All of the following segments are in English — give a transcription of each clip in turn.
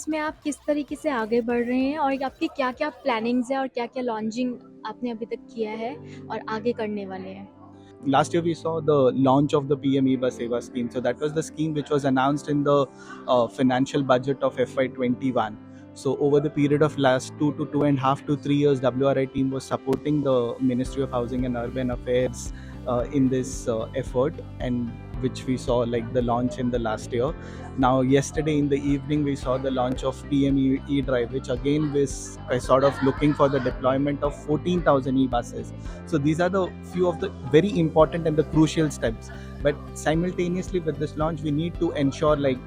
उसमें आप किस तरीके से आगे बढ़ रहे हैं और आपकी क्या-क्या प्लानिंग्स है और क्या-क्या लॉन्चिंग आपने अभी तक किया है और आगे करने वाले हैं? Last year we saw the launch of the PM E-Bus Seva scheme. So that was the scheme which was announced in the financial budget of FY21. So over the period of last 2.5 to 3 years, WRI team was supporting the Ministry of Housing and Urban Affairs in this effort, and which we saw like the launch in the last year. Now yesterday in the evening we saw the launch of PM E-Drive, which again was sort of looking for the deployment of 14,000 e-buses. So these are the few of the very important and the crucial steps. But simultaneously with this launch, we need to ensure like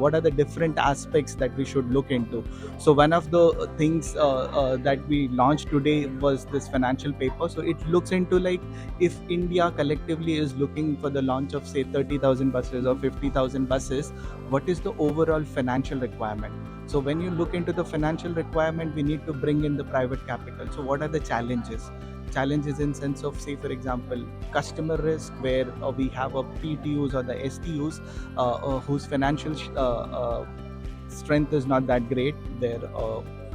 what are the different aspects that we should look into. So one of the things that we launched today was this financial paper. So it looks into like if India collectively is looking for the launch of say 30,000 buses or 50,000 buses, what is the overall financial requirement? So when you look into the financial requirement, we need to bring in the private capital. So what are the challenges in sense of, say for example, customer risk, where we have a PTUs or the STUs whose financial strength is not that great. Their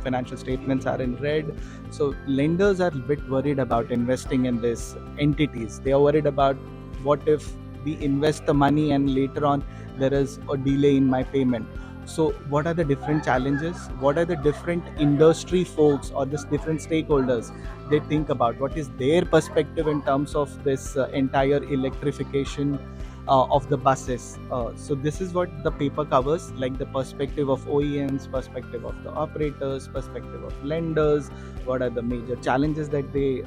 financial statements are in red. So lenders are a bit worried about investing in these entities. They are worried about what if we invest the money and later on there is a delay in my payment. So what are the different challenges? What are the different industry folks or this different stakeholders they think about? What is their perspective in terms of this entire electrification of the buses? So this is what the paper covers, like the perspective of OEMs, perspective of the operators, perspective of lenders, what are the major challenges that they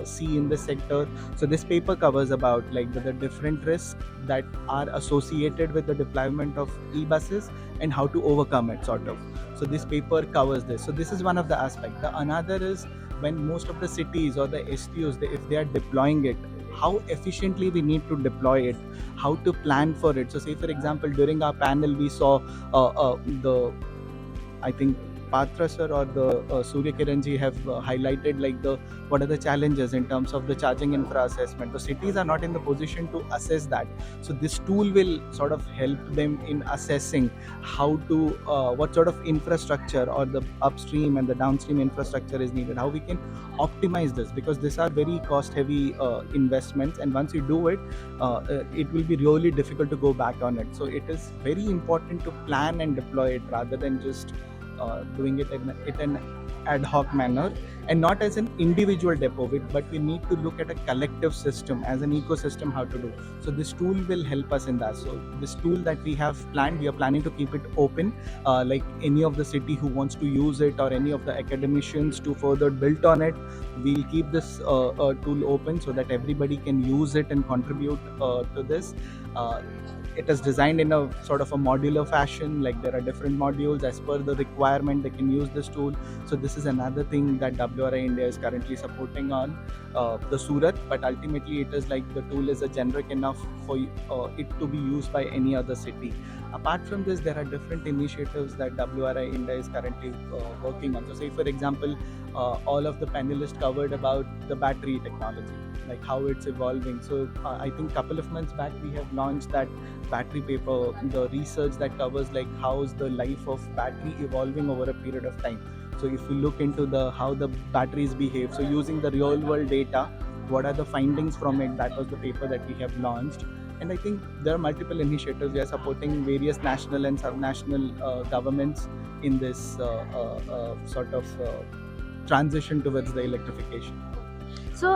see in the sector. So this paper covers about like the different risks that are associated with the deployment of e-buses and how to overcome it sort of. So this paper covers this. So this is one of the aspects. The another is when most of the cities or the STUs, if they are deploying it, how efficiently we need to deploy it, how to plan for it. So say for example, during our panel we saw the, I think Patra sir or the Surya Kiranji have highlighted like the what are the challenges in terms of the charging infra assessment. The cities are not in the position to assess that. So this tool will sort of help them in assessing how to what sort of infrastructure or the upstream and the downstream infrastructure is needed. How we can optimize this, because these are very cost-heavy investments, and once you do it, it will be really difficult to go back on it. So it is very important to plan and deploy it rather than just doing it in an ad hoc manner, and not as an individual depot, but we need to look at a collective system as an ecosystem how to do. So this tool will help us in that. So this tool that we have planned, we are planning to keep it open, like any of the city who wants to use it or any of the academicians to further build on it, we'll keep this tool open so that everybody can use it and contribute to this. It is designed in a sort of a modular fashion, like there are different modules as per the requirement they can use this tool. So this is another thing that WRI India is currently supporting on the Surat, but ultimately it is like the tool is a generic enough for it to be used by any other city. Apart from this, there are different initiatives that WRI India is currently working on. So say for example, all of the panelists covered about the battery technology, like how it's evolving. So I think couple of months back we have launched that battery paper, the research that covers like how's the life of battery evolving over a period of time. So if we look into the how the batteries behave, so using the real world data, what are the findings from it, that was the paper that we have launched. And I think there are multiple initiatives. We are supporting various national and subnational governments in this sort of transition towards the electrification. सो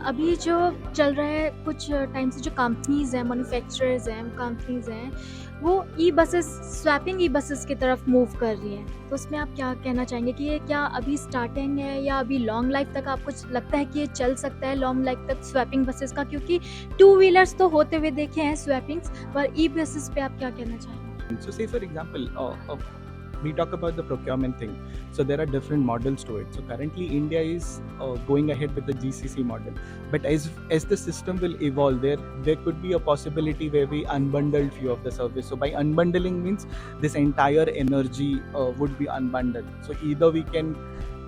अभी जो चल रहा है कुछ time से, जो companies हैं, manufacturers हैं, कंपनीज़ हैं, वो e buses, swapping e buses की तरफ मूव कर रही हैं। तो उसमें आप क्या कहना चाहेंगे कि ये क्या अभी स्टार्टिंग है या अभी लॉन्ग लाइफ तक आपको लगता है कि ये चल सकता है लॉन्ग लाइफ तक स्वैपिंग बसेस का? क्योंकि टू व्हीलर्स तो होते हुए देखे हैं स्वैपिंग्स, पर ई बसेस पे आप क्या कहना चाहेंगे? So say for example, we talk about the procurement thing. So there are different models to it. So currently India is going ahead with the GCC model. But as the system will evolve, there could be a possibility where we unbundle few of the service. So by unbundling means this entire energy would be unbundled. So either we can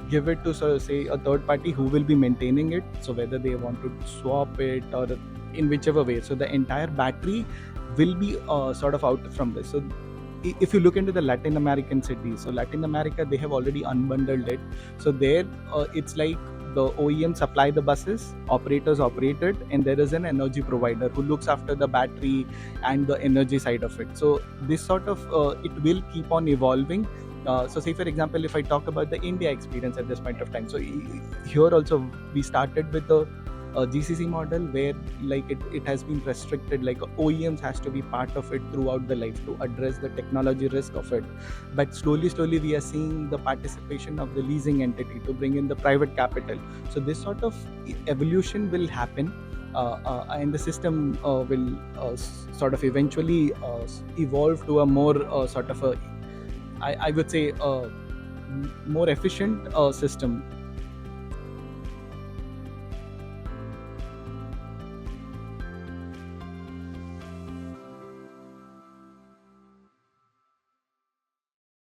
give it to say a third party who will be maintaining it. So whether they want to swap it or in whichever way. So the entire battery will be sort of out from this. So if you look into the Latin American cities, so Latin America, they have already unbundled it. So there, it's like the OEM supply the buses, operators operate it, and there is an energy provider who looks after the battery and the energy side of it. So this sort of it will keep on evolving. So say for example, if I talk about the India experience at this point of time, so here also we started with the GCC model where like it has been restricted, like OEMs has to be part of it throughout the life to address the technology risk of it. But slowly we are seeing the participation of the leasing entity to bring in the private capital. So this sort of evolution will happen, and the system will sort of eventually evolve to a more sort of a, I would say, more efficient system